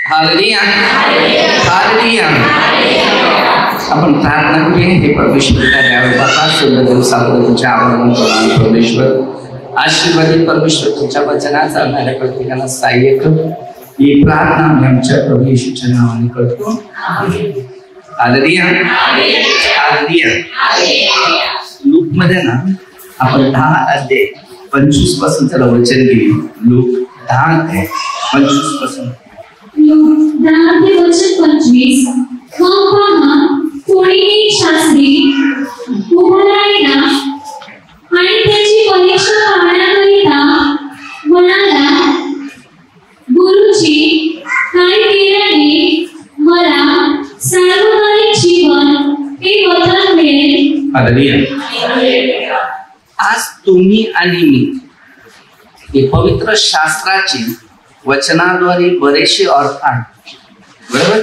Hallelujah hallelujah. आपण प्रार्थना करूया. हे परमेश्वर द्यावे बाबा, सुंदर दिवसामध्ये तुमच्या आभार मानतो परमेश्वर. आशीर्वादित परमेश्वर, तुमच्या वचनाचा आम्हाला प्रत्येकाला सहाय्य कर. ही प्रार्थना आम्ही आमच्या प्रभू येशूच्या नावाने करतो. Hallelujah hallelujah. लूक मध्ये ना आपण 10 अध्याय 25 पासून त्याला वचन घेऊ. लूक 10 अध्याय 25 पासून. कोणी शास्त्री उभा राहिला आणि त्याची परीक्षा पाहण्याकरिता म्हणाला, गुरुजी, काय केल्याने मला सार्वकालिक जीवन हे वचन मिळेल? हालेलुया. आज तुम्ही आणि मी हे पवित्र शास्त्राचे वचनाद्वारे बरेचसे अर्थ आहेत, बरोबर.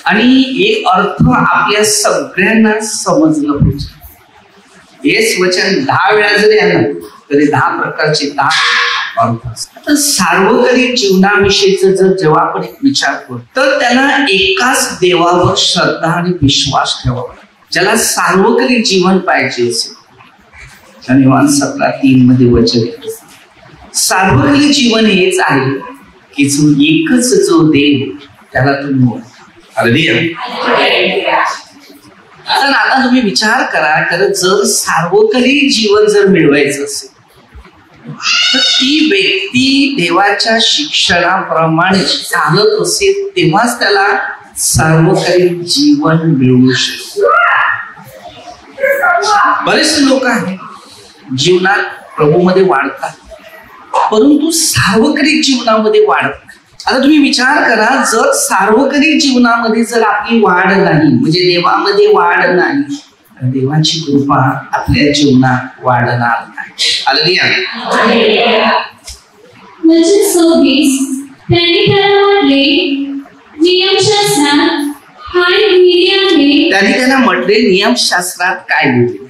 आणि हे अर्थ आपल्या सगळ्यांना समजलं पाहिजे. हेच वचन 10 वेळा जरी आलं तरी 10 प्रकारचे 10 अर्थ असतात. आता सार्वकालिक जीवनाविषयीचा जर जेव्हा आपण एक विचार करतो तर त्याला एकाच देवावर श्रद्धा आणि विश्वास ठेवावा. ज्याला सार्वकालिक जीवन पाहिजे असेल, आणि योहान 17:3 मध्ये वचन येतं, सार्वकालिक जीवन हेच आहे की जो एकच जो देव त्याला तुम्ही ओळखा. आता तुम्ही विचार करा, कारण जर सार्वकालिक जीवन जर मिळवायचं असेल तर ती व्यक्ती देवाच्या शिक्षणाप्रमाणे चालत असेल तेव्हाच त्याला सार्वकालिक जीवन मिळू शकते. बरेचसे लोक आहेत जीवनात प्रभूमध्ये वाढतात परंतु सार्वकालिक जीवनामध्ये वाढतात. आता तुम्ही विचार करा, जर सार्वकालिक जीवनामध्ये जर आपली वाढ नाही, म्हणजे देवामध्ये वाढ नाही, तर देवाची कृपा आपल्या जीवनात वाढणार नाही. हालेलुया. वचन 26. त्यांनी त्याला म्हटले, नियमशास्त्रात काय लिहिले आहे? त्यांनी त्याला म्हटले, नियमशास्त्रात काय लिहिले?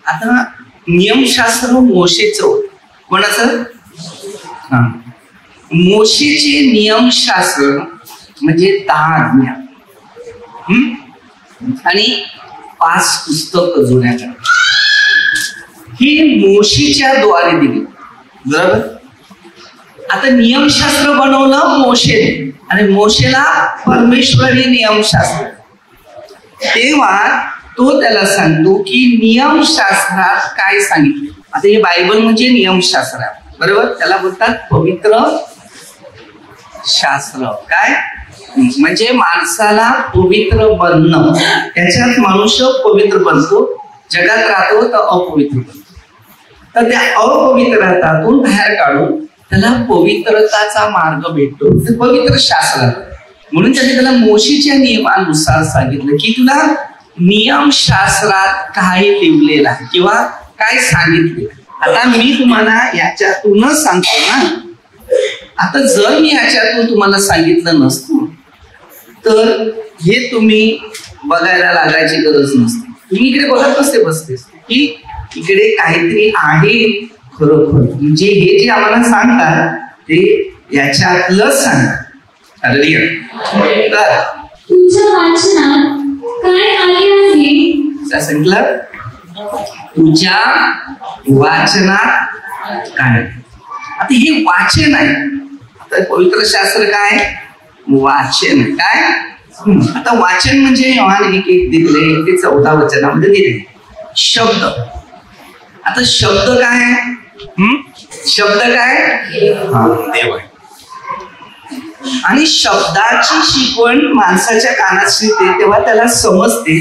आता नियमशास्त्र मोशेचं, कोणाचं? मोशेचे नियमशास्त्र म्हणजे 10 आज्ञा आणि 5 पुस्तक जुन्या काळात ही मोशेच्या द्वारे दिली, बरोबर. आता नियमशास्त्र बनवलं मोशेने आणि मोशेला परमेश्वराने नियमशास्त्र, तेव्हा तो त्याला सांगतो की नियमशास्त्रात काय सांगितलं. आता हे बायबल म्हणजे नियमशास्त्र आहे, बरोबर. त्याला बोलतात पवित्र शास्त्र. काय म्हणजे माणसाला पवित्र बनणं, त्याच्यात मनुष्य पवित्र बनतो, जगात राहतो तर अपवित्र बनतो. तर त्या अपवित्रतातून बाहेर काढून त्याला पवित्रताचा मार्ग भेटतो, ते पवित्र शास्त्र. म्हणून त्यांनी त्याला मोशेच्या नियमानुसार सांगितलं की तुला नियमशास्त्रात काय लिहिलेलं आहे किंवा काय सांगितले. आता मी तुम्हाला याच्यातूनच सांगतो ना. आता जर मी याच्यातून तुम्हाला सांगितलं नसतं तर हे तुम्ही बघायला लागायची गरज नसते. तुम्ही इकडे बघत नसते बसते की इकडे काहीतरी आहे खरोखर, म्हणजे हे जे आम्हाला सांगतात ते याच्यातलंच सांगतात. तुझ्या वाचनात काय आले आहे? सांगितलं तुझ्या वाचनात काय. आता हे वाचन आहे. आता पवित्र शास्त्र काय? वाचन. काय? आता वाचन म्हणजे योहान 1:1 दिले, 1:14 वचनामध्ये दिले शब्द. आता शब्द काय? शब्द काय? देव आहे. आणि शब्दाची शिकवण माणसाच्या कानात शिकते तेव्हा त्याला समजते,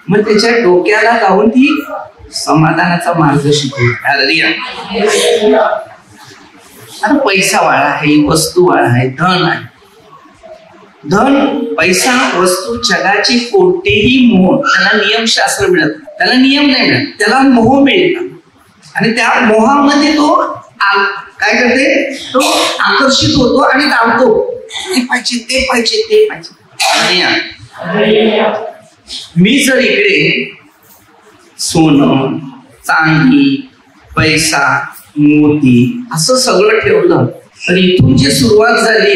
मग त्याच्या डोक्याला लावून ती समाधानाचा मार्ग शिकवते. आता पैसा वाळा आहे, वस्तू वाळा आहे, धन आहे. धन, पैसा, वस्तू, जगाची कोणतेही मोह, त्याला नियमशास्त्र मिळत, त्याला नियम नाही मिळत, त्याला मोह मिळतात. आणि त्या मोहामध्ये तो काय करते, तो आकर्षित होतो आणि धावतो. ते पाहिजे, ते पाहिजे, ते पाहिजे. मी जर इकडे सोनं, चांदी, पैसा, मोती असं सगळं ठेवलं तर इथून जी सुरुवात झाली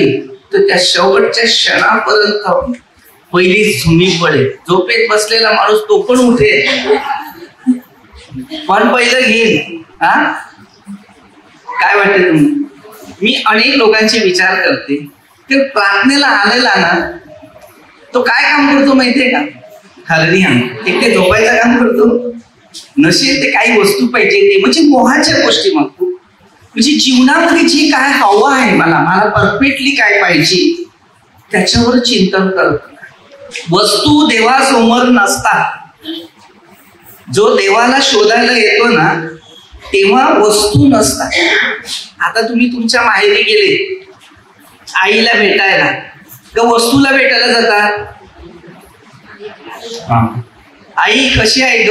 तर त्या शेवटच्या क्षणापर्यंत पहिली झुमी पडेल. झोपेत बसलेला माणूस तो पण उठेल, पण पहिलं घेईल. हा, काय वाटते तुम्ही? मी अनेक लोकांचे विचार करते की प्रार्थनेला आलेला ना तो काय काम करतो माहितीये का? हल्ली एक ते झोपायचं काम करतो, नसेल ते काही वस्तू पाहिजे ते म्हणजे मोहाच्या गोष्टी मागतो. म्हणजे जीवनामध्ये जे काय हवं आहे मला परफेक्टली काय पाहिजे त्याच्यावर चिंतन करतो. वस्तू देवासमोर नसतात. जो देवाला शोधायला येतो ना तेव्हा वस्तू नसतात. आता तुम्ही तुमच्या माहेरी गेले आईला भेटायला का वस्तूला भेटायला जातात? आई कशी आहे ग?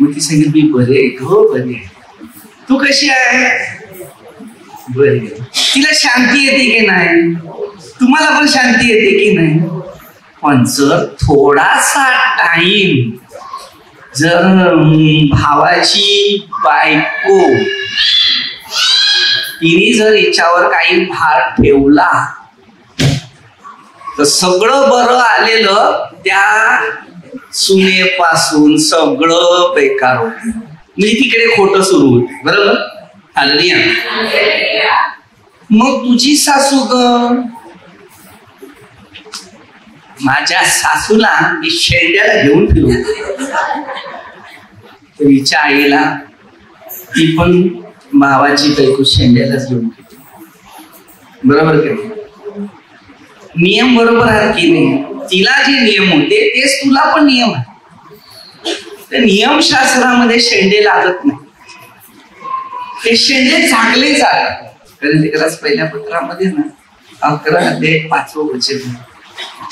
मग ती सांगेल मी बरे ग बरे. तू कशी आहे? बरे. तिला शांती येते की नाही? तुम्हाला पण शांती येते की नाही? पण जर थोडासा टाइम जर भावाची बायको तिने जर हिच्यावर काही भार ठेवला तर सगळं बरं आलेलं त्या सुनेपासून सगळं बेकार होत. म्हणजे तिकडे खोटं सुरू होते. बरोबर? हालेलुया. मग तुझी सासू ग, माझ्या सासूला मी शेंड्याला घेऊन फिरवतो. तिच्या आईला ती पण भावाची बायको शेंड्यालाच घेऊन फिरते. बरोबर का? नियम बरोबर आहेत की नाही? तिला जे नियम होते तेच तुला पण नियम आहे. त्या नियमशास्त्रामध्ये शेंडे लागत नाही, ते शेंडे चांगले जातात. कारण ते खरंच पहिल्या पत्रामध्ये ना 11:5 वचन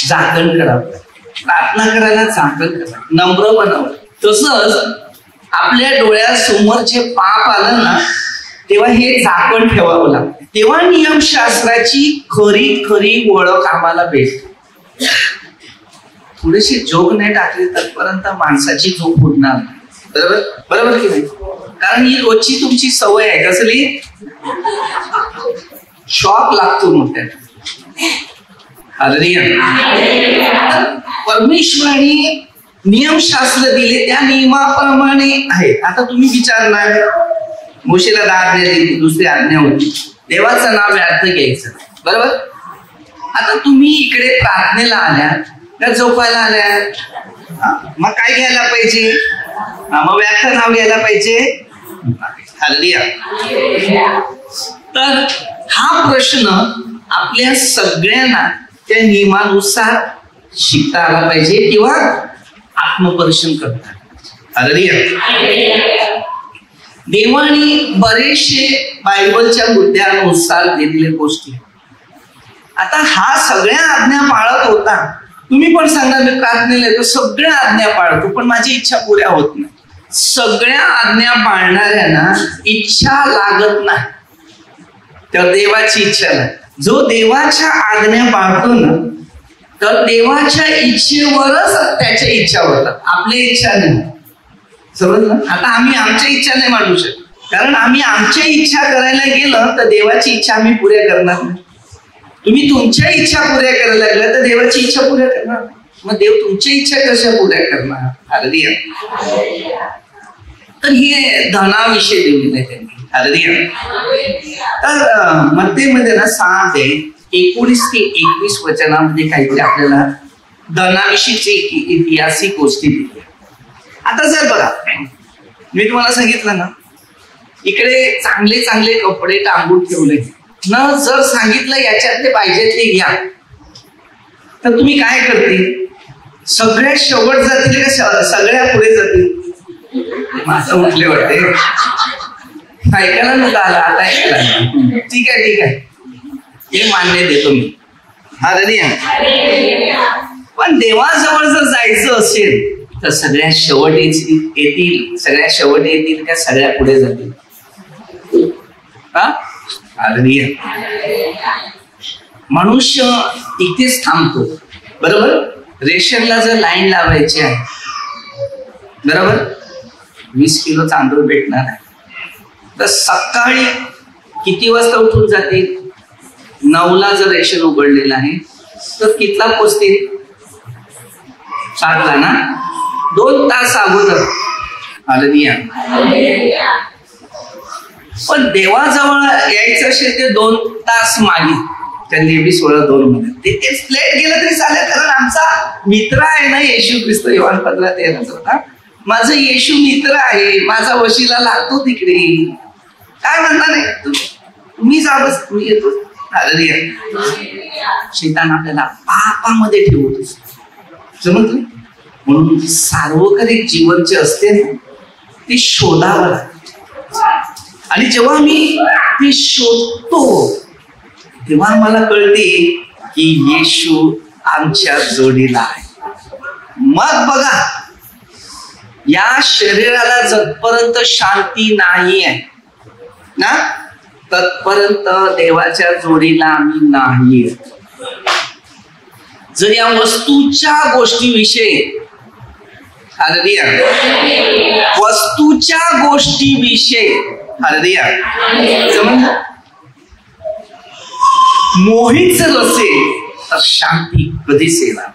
झाकण करावं, प्रार्थना करायला झाकण करावं, नम्र बनावं. तसंच आपल्या डोळ्यासमोर जे पाप आलं ना तेव्हा हे झाकण ठेवावं लागतं. तेव्हा नियमशास्त्राची खरी ओळख आम्हाला भेटते. थोडीशी झोप नाही टाकली तत्पर्यंत माणसाची झोप उडणार. बरोबर? बरोबर की नाही? कारण ही रोजची तुमची सवय आहे. कसली? शॉक लागतो मग त्याला. परमेश्वराने नियमशास्त्र दिले त्या नियमाप्रमाणे आहे. आता तुम्ही विचारणार मोशेला 10 आज्ञा दिली, दुसरी आज्ञा होती देवाचं नाव व्यर्थ घ्यायचं. बरोबर? आता तुम्ही इकडे प्रार्थनेला आल्या का झोपायला आल्या? मग काय घ्यायला पाहिजे? मग व्यर्थ नाव घ्यायला पाहिजे. हालेलुया. तर हा प्रश्न आपल्या सगळ्यांना त्या नियमानुसार शिकता आला पाहिजे किंवा आत्मपरीक्षण करता. हालेलुया. देवाने बरेचसे बायबलच्या मुद्द्यानुसार दिलेल्या गोष्टी. आता हा सगळ्या आज्ञा पाळत होता. तुम्ही पण सांगा मी प्रार्थनेला येतो सगळ्या आज्ञा पाळतो पण माझी इच्छा पुऱ्या होत नाही. सगळ्या आज्ञा पाळणाऱ्यांना इच्छा लागत नाही, तर देवाची इच्छा नाही. जो देवाच्या आज्ञा पाळतो ना तर देवाच्या इच्छेवरच त्याच्या इच्छा होतात, आपल्या इच्छा नाही. समजलं? आता आम्ही आमच्या इच्छा नाही मांडू शकत, कारण आम्ही आमच्या इच्छा करायला गेलं तर देवाची इच्छा आम्ही पुऱ्या करणार नाही. तुम्ही तुमच्या इच्छा पुऱ्या करायला लागल्या तर देवाची इच्छा पुऱ्या करणार. मग देव तुमच्या इच्छा कशा पुऱ्या करणार? हालेलुया. तर हे धनाविषयी दिलेलं आहे त्यांनी. हालेलुया. तर मत्तेमध्ये ना 6:19 ते 21 वचनामध्ये काहीतरी आपल्याला धनाविषयीची ऐतिहासिक गोष्टी दिली. आता जर बघा मी तुम्हाला सांगितलं ना इकडे चांगले चांगले कपडे टांगून ठेवले न जर सांगितलं याच्यातले पाहिजे ते घ्या तर तुम्ही काय करते? सगळ्या शेवट जातील का सगळ्या पुढे जातील? माझं उठले वाटते. ऐकायला नव्हतं आला, आता ऐकायला. ठीक आहे हे मान्य देतो मी. हालेलुया. पण देवाजवळ जर जायचं असेल तर सगळ्या शेवट येतील, सगळ्या शेवट येतील का सगळ्या पुढे जातील? हालेलुया. मनुष्य इथेच थांबतो. बरोबर? रेशनला जर लाईन लावायची आहे, बरोबर, 20 किलो तांदूळ भेटणार आहे तर सकाळी किती वाजता उठून जातील? 9ला जर रेशन उघडलेलं आहे तर कितला पोचतील? 7ला ना. 2 तास अगोदर. हालेलुया. पण देवाजवळ यायचं असेल ते 2 तास मागे. त्या लेवी 16:2 मध्ये ते लेट गेलं तरी चालेल, कारण आमचा मित्र आहे ना येशू ख्रिस्त. योहान 15:13. माझं येशू मित्र आहे, माझा वशिला लागतो तिकडे. काय म्हणता नाही तुम्ही जा, बस मी येतो. शैतान आपल्याला पापामध्ये ठेवतो, समजलं? म्हणून सार्वकालिक जीवन जे असते ना ते शोधावं लागतं. आणि जेव्हा मी ते शोधतो तेव्हा मला कळते की येशू आमच्या जोडीला आहे. मग बघा, या शरीराला जतपर्यंत शांती नाही आहे ना, तत्पर्यंत देवाच्या जोडीला आम्ही नाही. जर या वस्तूच्या गोष्टीविषयी, हालेलुया, वस्तूच्या गोष्टीविषयी, हालेलुया, समजलं, मोहित जर असेल तर शांती कधीच येणार.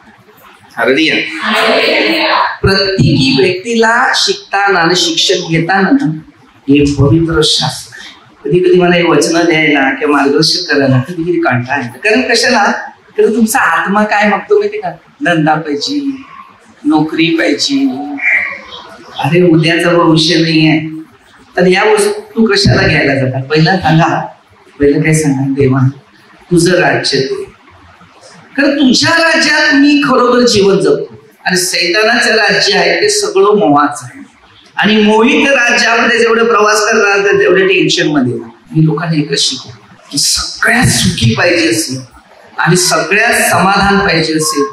हालेलुया. प्रत्येकी व्यक्तीला शिकताना आणि शिक्षण घेताना हे पवित्र शास्त्र, कधी कधी मला एक वचन द्यायला किंवा मार्गदर्शन करायला कधी कधी कंटाळा येतो. कारण कशाला? तर तुमचा आत्मा काय मागतो माहिती का? धंदा पाहिजे, नोकरी पाहिजे. अरे उद्याचा भविष्य नाही आहे, तर या वस्तू कशाला घ्यायला जातात? पहिला काय सांगा, देवा तुझं राज्य दे. कारण तुझ्या राज्यात मी खरोखर जीवन जगतो. आणि सैतानाचं राज्य आहे ते सगळं मोहाचं आहे. आणि मोहित राज्यामध्ये जेवढे प्रवास करतात तेवढे टेन्शन मध्ये. मी लोकांना एकच शिकवतो की सगळ्यात सुखी पाहिजे असेल आणि सगळ्यात समाधान पाहिजे असेल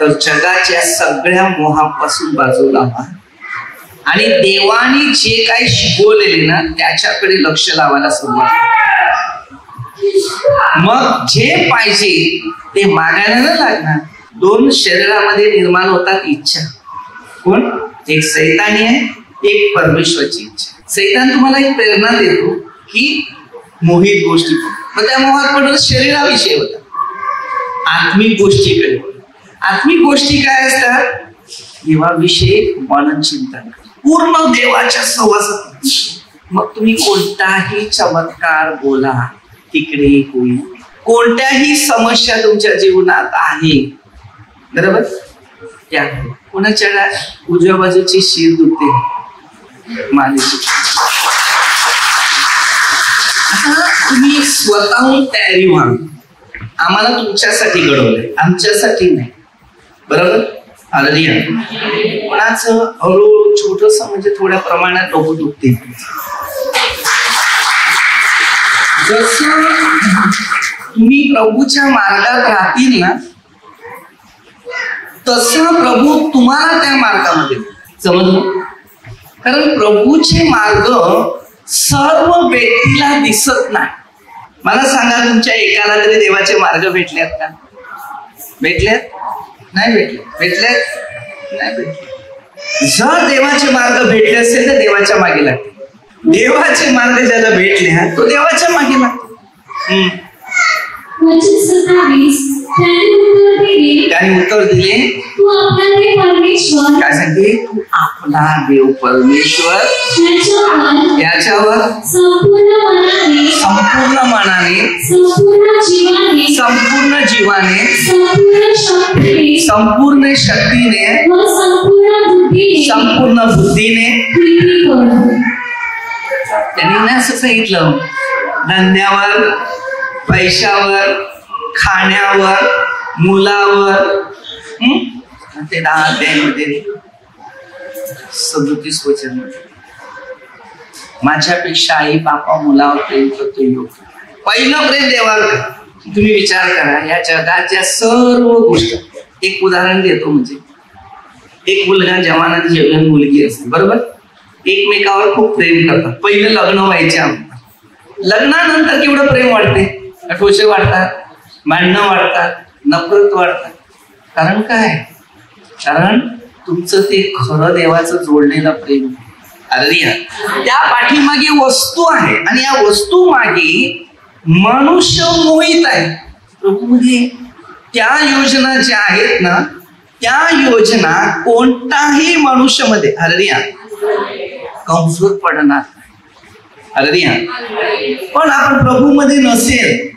तर जगाच्या सगळ्या मोहापासून बाजूला व्हा आणि देवाने जे काही शिकवलेले ना त्याच्याकडे लक्ष लावायला सुरुवात. मग जे पाहिजे ते मागायला न लागणार. 2 शरीरामध्ये निर्माण होतात इच्छा. कोण? एक सैतानी आहे, एक परमेश्वरची इच्छा. सैतान तुम्हाला एक प्रेरणा देतो की मोहित गोष्टी, मग त्या मोहात पडून शरीराविषयी होता. आत्मिक गोष्टीकडे. आत्मिक गोष्टी काय असतात? देवाविषयी मनन चिंतन, पूर्ण देवाच्या सहवासात. मग तुम्ही कोणताही चमत्कार बोला तिकडे होईल. कोणत्याही समस्या तुमच्या जीवनात आहे, बरोबर, त्या कोणाच्या उजव्या बाजूची शीर दुखते मानेची, आता तुम्ही स्वतःहून तयारी व्हा. आम्हाला तुमच्यासाठी घडवलंय, आमच्यासाठी नाही, बरोबर. हालेलुया. कोणाचं हळूहळू छोटस म्हणजे थोड्या प्रमाणात डोकं दुखते. जसं तुम्ही प्रभूच्या मार्गात राहतील ना तसं प्रभू तुम्हाला त्या मार्गामध्ये, समजलं? कारण प्रभूचे मार्ग सर्व व्यक्तीला दिसत नाही. मला सांगा, तुमच्या एकाला तरी देवाचे मार्ग भेटलेत का? भेटलेत? नाही भेटले. भेटलेत? नाही भेटले. जर देवाचे मार्ग भेटले असेल तर देवाच्या मागे लागते. देवाचे मार्ग ज्याला भेटले तो देवाच्या मागे लागतो. त्याने उत्तर दिले, काय सांगते? तू आपला देव परमेश्वर याच्यावर संपूर्ण मनाने, संपूर्ण जीवाने, संपूर्ण शक्तीने, संपूर्ण बुद्धीने. त्यांनी ना असं सांगितलं, धंद्यावर, पैशावर, खाण्यावर, मुलावर. ते 10 अध्यायामध्ये 37 वचन, माझ्यापेक्षा आई बापा मुलावर प्रेम करतो योग्य. पहिलं प्रेम देवावर. तुम्ही विचार करा, या जगाच्या सर्व गोष्टी. एक उदाहरण देतो, म्हणजे एक मुलगा जवानात जेवण मुलगी असते, बरोबर, एकमेकावर खूप प्रेम करतात. पहिलं लग्न व्हायचे, लग्नानंतर केवढं प्रेम वाढते, ठोसे वाढतात, भांडणं वाढतात, नफरत वाढतात. कारण काय? कारण तुमचं ते खरं देवाचं जोडलेलं प्रेम. हालेलुया. त्या पाठीमागे वस्तू आहे आणि या वस्तू मागे मनुष्य मोहित आहे प्रभूमध्ये. त्या योजना ज्या आहेत ना, त्या योजना कोणताही मनुष्यामध्ये हालेलुया कमजोर पडणार नाही. हालेलुया. पण आपण प्रभूमध्ये नसेल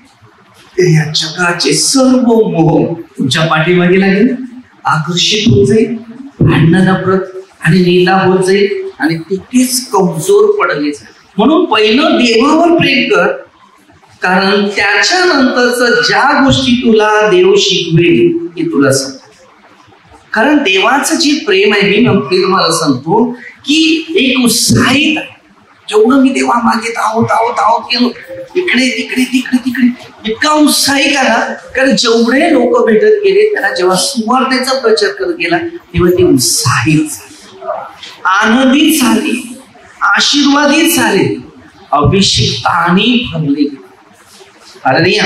तर या जगाचे सर्व मोह तुमच्या पाठीमागे लागेल, आकर्षित होत जाईल, भांडण नफरत आणि लीला होत जाईल आणि तिथेच कमजोर पडले जाईल. म्हणून पहिलं देवावर प्रेम कर, कारण त्याच्यानंतरच ज्या गोष्टी तुला देव शिकवेल ते तुला सांग. कारण देवाचं जे प्रेम आहे मी तुम्हाला सांगतो की एक उत्साहित आहे. जेवढं मी देवा मागे धावत केलो इकडे तिकडे तिकडे तिकडे, इतका उत्साही करा. कारण जेवढे लोक भेटत गेले त्याला जेव्हा सुवार्तेचा प्रचार करत गेला तेव्हा ते उत्साहित झाले, आनंदित झाले, आशीर्वादित झाले, अभिषेकाने भरले गेले. हालेलुया.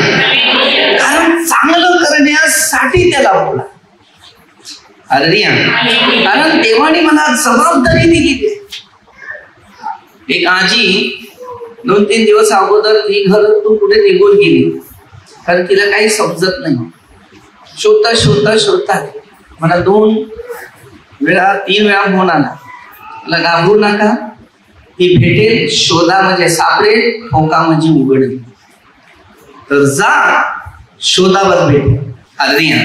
कारण चांगलं करण्यासाठी त्याला बोला. हालेलुया. कारण देवाने मला जबाबदारी दिली. एक आजी 2-3 दिवस अगोदर ती घरातून कुठे निघून गेली, कारण तिला काही समजत नाही. शोधता मला 3 वेळा फोन आला, मला घाबरू नका, ती भेटेल, शोधा म्हणजे सापडेल, ठोका म्हणजे उघडेल. तर जा शोधावर भेटेल. हालेलुया.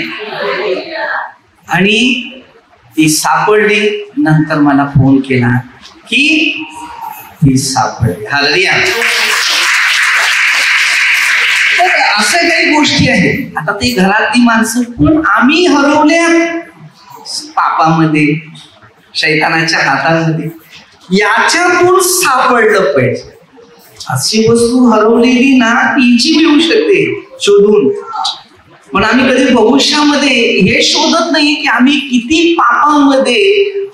आणि ती सापडली. नंतर मला फोन केला की ती सापडली. हालेलुया. अशा काही गोष्टी आहेत. आता ती घरातली माणसं पण आम्ही हरवल्या पापामध्ये, शैतानाच्या हातामध्ये. याच्यातून सापडलं पाहिजे. अशी वस्तू हरवलेली ना तीची मिळू शकते शोधून, पण आम्ही कधी भविष्यामध्ये हे शोधत नाही की आम्ही किती पापांमध्ये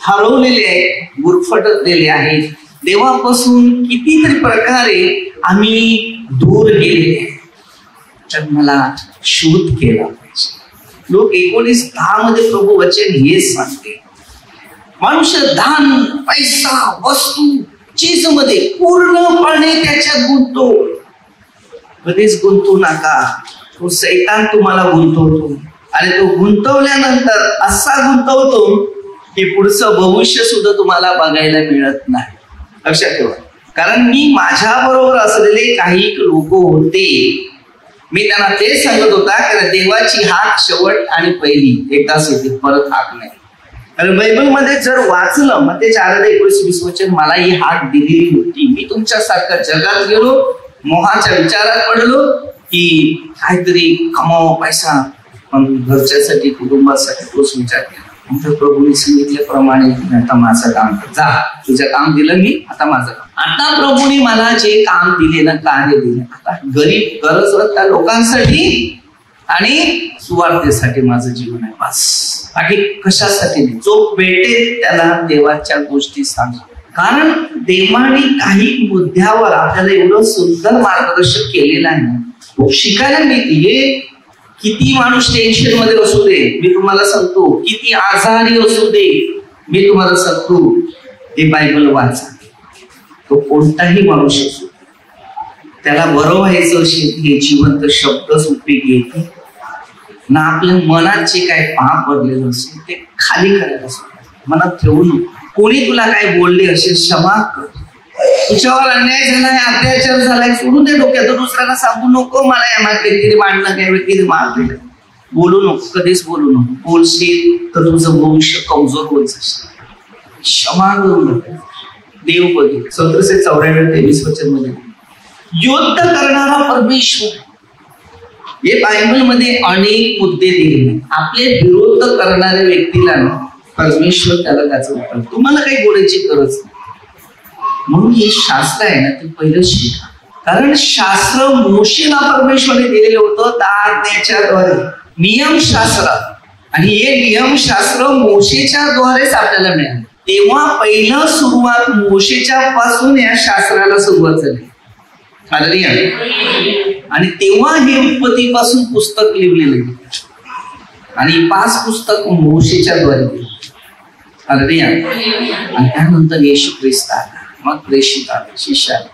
हरवलेले आहे, गुरफटलेले आहेत, देवापासून कितीतरी प्रकारे आम्ही दूर गेलेले. तर मला शोध केला पाहिजे. लोक 19:10 मध्ये प्रभू वचन हे सांगते, मनुष्य धन, पैसा, वस्तू, चीज मध्ये पूर्णपणे त्याच्यात गुंततो. कधीच गुंतू नका. तो शैतान तुम्हाला गुंतवतो आणि तो गुंतवल्यानंतर असा गुंतवतो की पुढचं भविष्य सुद्धा तुम्हाला बघायला मिळत नाही. लक्षात ठेवा. कारण मी माझ्या बरोबर असलेले काही लोक होते, मी त्यांना ते सांगत होता की देवाची हाक शेवट आणि पहिली एकदाच येते, परत हाक नाही. आणि बायबलमध्ये जर वाचलं मग ते 4:19-20 वचन मला ही हाक दिलेली होती. मी तुमच्यासारख्या जगात गेलो, मोहाच्या विचारात पडलो की काहीतरी कमाव पैसा, पण घरच्यासाठी कुटुंबासाठी तोच विचार केला. नंतर प्रभूने सांगितल्याप्रमाणे आता माझं काम जा, तुझं काम दिलं मी, आता माझं काम. आता प्रभूने मला जे काम दिले ना, कार्य दिले, आता गरीब गरजवंत लोकांसाठी आणि सुवार्तेसाठी माझं जीवन आहे बस. बाकी कशासाठी नाही. जो भेटेल त्याला देवाच्या गोष्टी सांगा. कारण देवाने काही मुद्द्यावर आपल्याला एवढं सुंदर मार्गदर्शन केलेलं आहे, शिकायला मिळते. किती माणूस टेन्शन मध्ये असू दे, मी तुम्हाला सांगतो, किती आजारी असू दे, मी तुम्हाला सांगतो, हे बायबल वाचा. तो कोणताही माणूस असू, त्याला बरं व्हायचं असेल हे जिवंत शब्दच उपयोगी येते ना. आपल्या मनात जे काय पाप पडलेलं असेल ते खाली करायला मनात ठेवू नको. कोणी तुला काय बोलले असेल क्षमा कर. तुझ्यावर अन्याय झालाय, अत्याचार झालाय, सोडून दे. डोक्यात दुसऱ्याला सांगू नको मला या व्यक्तीने मांडलं काय, व्यक्तीने मारलेलं. बोलू नको, कधीच बोलू नको. बोलशील तर तुझं भविष्य कमजोर होत असेल. क्षमा करू नको. देव बघेल. 17:24 वचन मध्ये युद्ध करणारा परमेश्वर. हे बायबल मध्ये अनेक मुद्दे दिले. आपले विरोध करणाऱ्या व्यक्तीला परमेश्वर त्याला त्याचं उत्तर. तुम्हाला काही बोलायची गरज नाही. म्हणून हे शास्त्र आहे ना, ते पहिलं शिका. कारण शास्त्र मोशेला परमेश्वराने दिलेलं होतं 10 आज्ञाच्या द्वारे, नियमशास्त्र. आणि हे नियमशास्त्र मोशेच्या द्वारेच आपल्याला मिळालं. तेव्हा पहिलं सुरुवात मोशेच्या पासून या शास्त्राला सुरुवात झाली. हालेलुया. आणि तेव्हा हे उत्पत्तीपासून पुस्तक लिहिलेलं आणि 5 पुस्तक मोशेच्या द्वारे. हालेलुया. आणि त्यानंतर येशू ख्रिस्त आला. मग प्रेषित आले, शिष्य आले.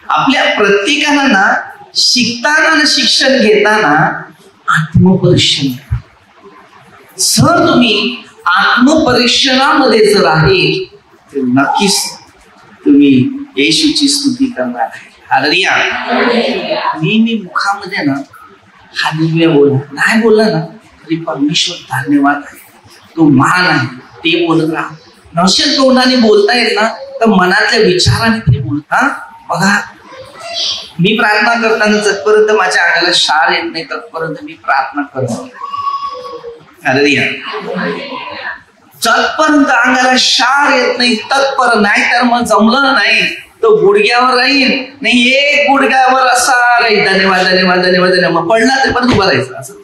आपल्या प्रत्येकाला ना शिकताना ना शिक्षण घेताना आत्मपरीक्षण. जर तुम्ही आत्मपरीक्षणामध्ये जर आहे तर नक्कीच तुम्ही येशूची स्तुती करणार आहे. हालेलुया. मी मुखामध्ये ना हालेलुया बोला नाही बोलला ना तरी परमेश्वर धन्यवाद आहे, तो महान आहे, ते बोलत राहा. नसेल तोंडाने बोलता येत ना तर मनातल्या विचाराने ते बोलता. बघा, मी प्रार्थना करताना जतपर्यंत माझ्या अंगाला शार येत नाही तत्पर्यंत मी प्रार्थना करतो. हालेलुया. जतपर्यंत अंगाला शार येत नाही तत्पर्यंत, नाही तर मग जमलं नाही तो गुडघ्यावर राहील, नाही एक गुडघ्यावर असा राहील, धन्यवाद धन्यवाद धन्यवाद धन्यवाद, पडला तर परत उभा राहायचं असं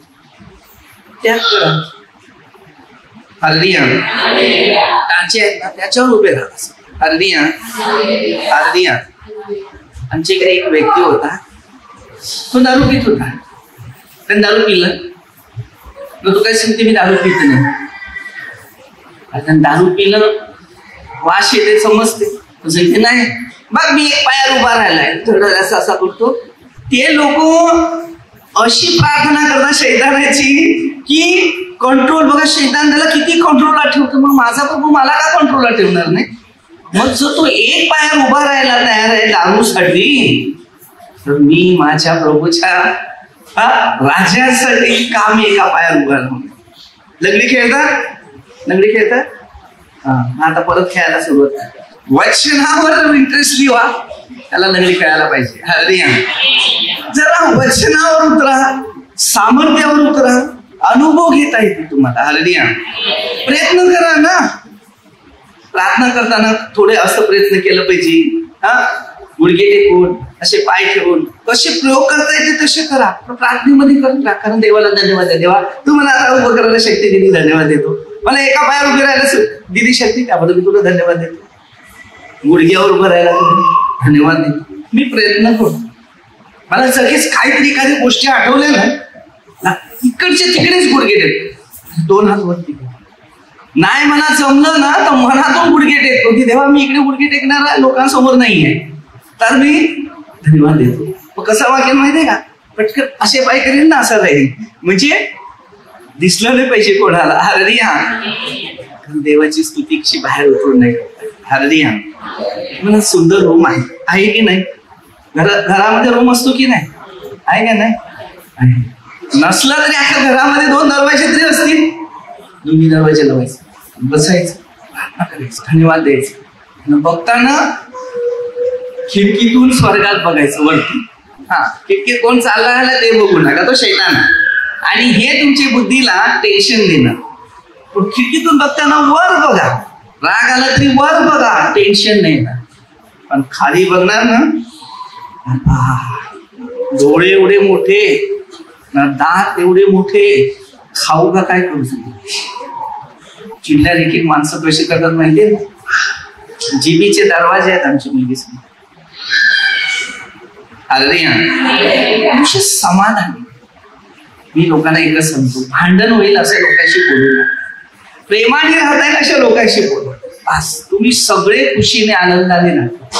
त्याग करा. हालेलुया. टाचे आहेत ना त्याच्यावर उभे राहा. हालेलुया. हालेलुया. आमच्याकडे एक व्यक्ती होता, तो दारू पित होता. त्याने दारू पिलं, तो काय सांगते मी दारू पित नाही. आता दारू पिलं वास येते समजते, सांगते नाही बघ मी एक पायावर उभा राहिलाय, थोडं असा असा करतो. ते लोक अशी प्रार्थना करतात शैतानाची की कंट्रोल. बघा शैतान त्याला किती कंट्रोलला ठेवतो, मग माझा प्रभू मला का कंट्रोलला ठेवणार नाही. मग जो तो एक पायावर उभा राहायला तयार आहे दारूसाठी, तर मी माझ्या प्रभूच्या राजासाठी काम एका पायावर उभा राहून. लंगडी खेळतात, लंगडी खेळतात. आता परत खेळायला सुरुवात. वचनावर इंटरेस्टली व्हा, त्याला लंगडी खेळायला पाहिजे. हालेलुया. जरा वचनावर उतरा, सामर्थ्यावर उतरा, अनुभव घेता येते तुम्हाला. हालेलुया. प्रयत्न करा ना. प्रार्थना करताना थोडे असं प्रयत्न केलं पाहिजे. गुडघे टेकून असे पाय ठेवून कसे प्रयोग करता येते तसे करा. प्रार्थनेमध्ये करत राहा, कारण देवाला धन्यवाद आहे. देवा तू मला आता उभं करायला शक्ती दिली, धन्यवाद देतो. मला एका पायावर उभे राहायला दिली शक्ती, त्याबद्दल मी तुला धन्यवाद देतो. गुडघ्यावर उभं राहायला धन्यवाद देतो. मी प्रयत्न करतो. मला सगळेच काहीतरी एखाद्या गोष्टी आठवल्या ना इकडचे तिकडेच गुडघे टेकतो, 2 हात वरती. नाही मला जमलं ना तर मनातून गुडघे टेकतो की देवा मी इकडे गुडघे टेकणारा लोकांसमोर नाहीये, तर मी धन्यवाद देतो. मग कसं वाकेल माहितीये का, पटकन असे पाय करेल ना असं राहील, म्हणजे दिसलं नाही पाहिजे कोणाला. हालेलुया. देवाची स्तुती कशी बाहेर उतरून नाही. हालेलुया. मला सुंदर रूम आहे की नाही, घरामध्ये रूम असतो की नाही, आहे का नाही. नसला तरी अख्या घरामध्ये 2 दरवाजे तरी असतील, 2 दरवाजे लावायचे, बसायचं, प्रार्थना करायचं, धन्यवाद द्यायचं. बघताना खिडकीतून स्वर्गात बघायचं वरती. खिडकीत कोण चालला ते बघू नका, तो शैतान. आणि हे तुमच्या बुद्धीला टेन्शन देणार. पण खिडकीतून बघताना वर बघा, राग आला तरी वर बघा, टेन्शन नाही येणार. पण खाली बघणार ना, डोळे एवढे मोठे ना, दात एवढे मोठे, खाऊ का काय करू शकतो. चिडल्या देखील माणसं कशी करतात माहितीये ना, जिबीचे दरवाजे आहेत आमची मुलगी समोर. समाधान. मी लोकांना एकच सांगतो, भांडण होईल अशा लोकांशी बोलू नका, प्रेमाने राहता येईल अशा लोकांशी बोलू. बस तुम्ही सगळे खुशीने आनंदाने राहता.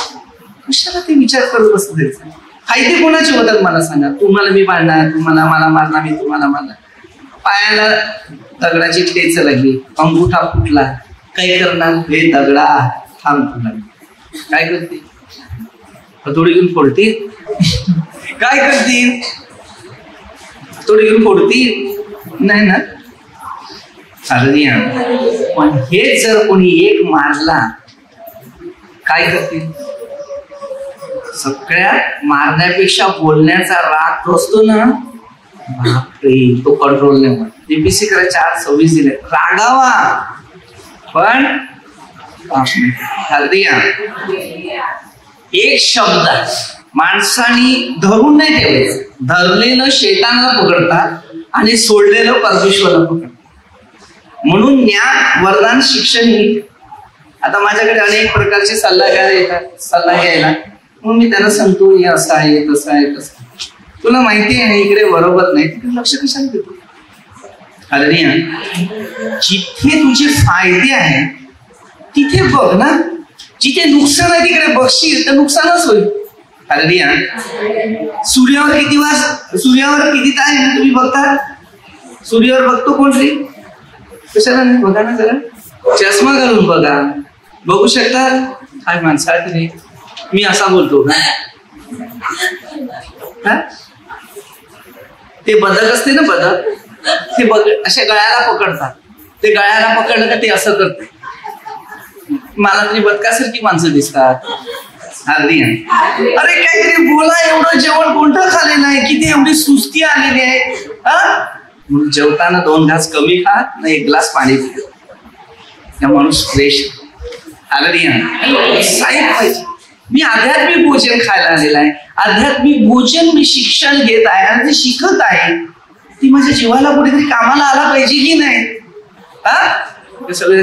कशाला ते विचार करत बसत द्यायचा. फायदे कोणाचे होतात मला सांगा. तुम्हाला मी मारणार, तुम्हाला मला मारणार, मी तुम्हाला मारणार. पायाला दगडाची ठेच लागली, अंगुठा फुटला, काय करणार. हे दगडा थांब तुला काय करते, हतोडी घेऊन फोडते. काय करतील, हतोडी घेऊन फोडतील नाही ना. हालेलुया. पण हे जर कोणी एक मारला काय करतील. सगळ्यात मारण्यापेक्षा बोलण्याचा राग असतो ना, बापरे, तो कंट्रोल नाही होत. DPC 4:26 दिले, रागावा पण हालेलुया. एक शब्द माणसाने धरून नाही ठेवायचं. धरलेलं शैतानाला पकडतात आणि सोडलेलं परमेश्वराला पकडतात. म्हणून ज्ञान, वरदान, शिक्षण ही. आता माझ्याकडे अनेक प्रकारचे सल्लागार येतात सल्ला घ्यायला, मग मी त्यांना सांगतो हे असं आहे, तसं आहे, तसं. तुला माहिती आहे इकडे बरोबर नाही, तिकडे लक्ष कशाला देतो. हालेलुया. जिथे तुझे फायदे आहेत तिथे बघ ना, जिथे नुकसान आहे तिकडे बघशील तर नुकसानच होईल. हालेलुया. सूर्यावर किती तास तुम्ही बघता? सूर्यावर बघतो कोण रे? कशाला नाही? बघा ना जरा, चष्मा घालून बघा, बघू शकता. काय माणसा तरी मी असा बोलतो का? ते बदक असते ना, बदक ते अशा गळ्याला पकडतात. ते गळ्याला पकडलं का ते असं करते. मला तरी बदकासारखी माणसं दिसतात. अरे काहीतरी बोला, एवढं जेवण कोणतं खाल्लेलं आहे, किती एवढी सुस्ती आलेली आहे. जेवताना 2 घास कमी खा ना 1 ग्लास पाणी पी. त्या माणूस फ्रेश. साहेब पाहिजे. मी आध्यात्मिक भोजन खायला आलेला आहे. आध्यात्मिक भोजन मी शिक्षण घेत आहे आणि ते शिकत आहे. ती माझ्या जीवाला कुठेतरी कामाला आला पाहिजे की नाही? सगळे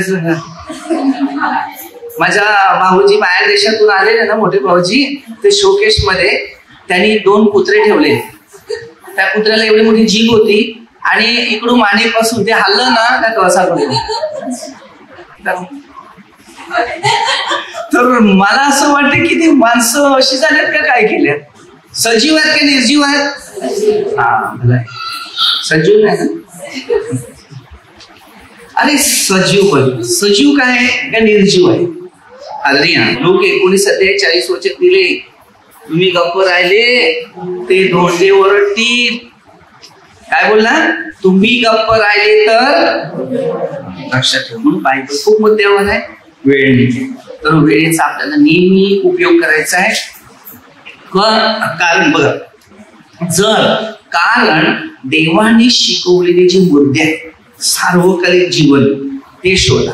माझ्या भाऊजी बाहेर देशातून आलेले ना, मोठे भाऊजी, ते शोकेश मध्ये त्यांनी 2 कुत्रे ठेवले. त्या कुत्र्याला एवढी मोठी जीभ होती आणि इकडून मानेपासून ते हल्लं ना त्या कळसाकडे. तर मला असं वाटतं की ती माणसं अशी झाल्यात का काय केल्या? सजीव आहेत का निर्जीव आहेत? सजीव नाही ना. अरे सजीव काय आहे का निर्जीव आहे? लोक 19:40 वचन दिले, तुम्ही गप्प राहिले ते धोंडे ओरडतील. काय बोलला? तुम्ही गप्प राहिले तर लक्षात ठेव. म्हणून बायबल खूप मुद्द्यावर आहे. वेळ, तर वेळेचा आपल्याला नेहमी उपयोग करायचा आहे. कारण बघा, कारण देवाने शिकवलेले जे मुद्दे आहेत, सार्वकालिक जीवन ते शोधा.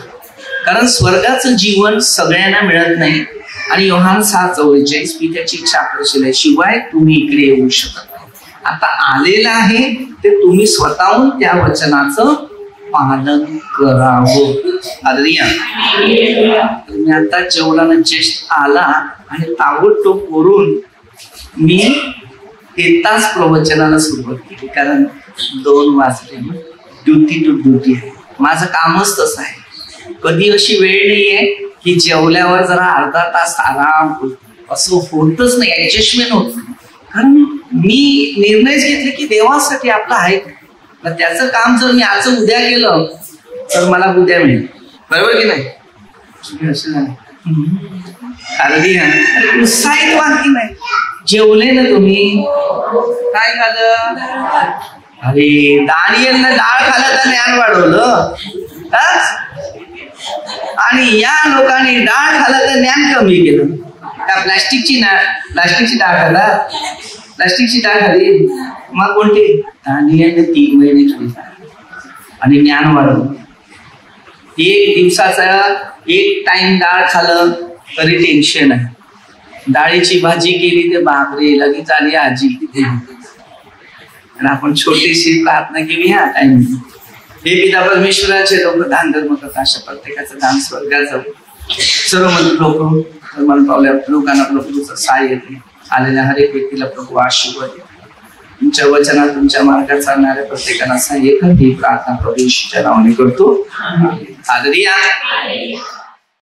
कारण स्वर्गाचं जीवन सगळ्यांना मिळत नाही. आणि योहान 6:44 मी त्याची इच्छा केली, शिवाय तुम्ही इकडे येऊ शकत नाही. आता आलेलं आहे ते तुम्ही स्वतःहून त्या वचनाचं पालन करावं. तुम्ही आता जेवणाला जस्ट आला आणि ताबडतोब करून मी येताच प्रवचनाला सुरुवात केली. कारण 2 वाजले. ड्युटी टू ड्युटी आहे. माझं कामच तसं आहे. कधी अशी वेळ नाहीये की जेवल्यावर जरा अर्धा तास आराम असं होतच नाही. ऍडजस्टमेंट होत नाही. कारण मी निर्णयच घेतले की देवासाठी आपलं आहे. त्याचं काम जर मी आज उद्या केलं तर मला उद्या मिळेल. बरोबर की नाही? उत्साहित व्हा की नाही? जेवले ना तुम्ही? काय झालं? अरे दानियेलनं डाळ खाल्लं तर ज्ञान वाढवलं, आणि या लोकांनी डाळ खाल्लं तर ज्ञान कमी केलं. का प्लास्टिकची डाळ खाल्ला? प्लास्टिकची डाळ खाली. मग कोणती? दानियेलने 3 महिने खाल्ली आणि ज्ञान वाढवलं. 1 दिवसाचा 1 टाइम डाळ खाल्लं तरी टेन्शन आहे. डाळीची भाजी केली तर बापरे लगेच आली आजी. आणि आपण छोटीशी प्रार्थना केली ह्या टाइम. हे पिता परमेश्वराचे लोक दान धर्म करतात, अशा प्रत्येकाचं दान स्वर्गात जाऊ. सर्व लोक मन पावल्या लोकांना प्रभूचं सहाय्य येते. आलेल्या हर एक व्यक्तीला प्रभू आशीर्वाद दे. तुमच्या वचनात तुमच्या मार्गात चालणाऱ्या प्रत्येकाला सहाय्य कर. ही प्रार्थना प्रभू येशूच्या नावाने करतो. हालेलुया.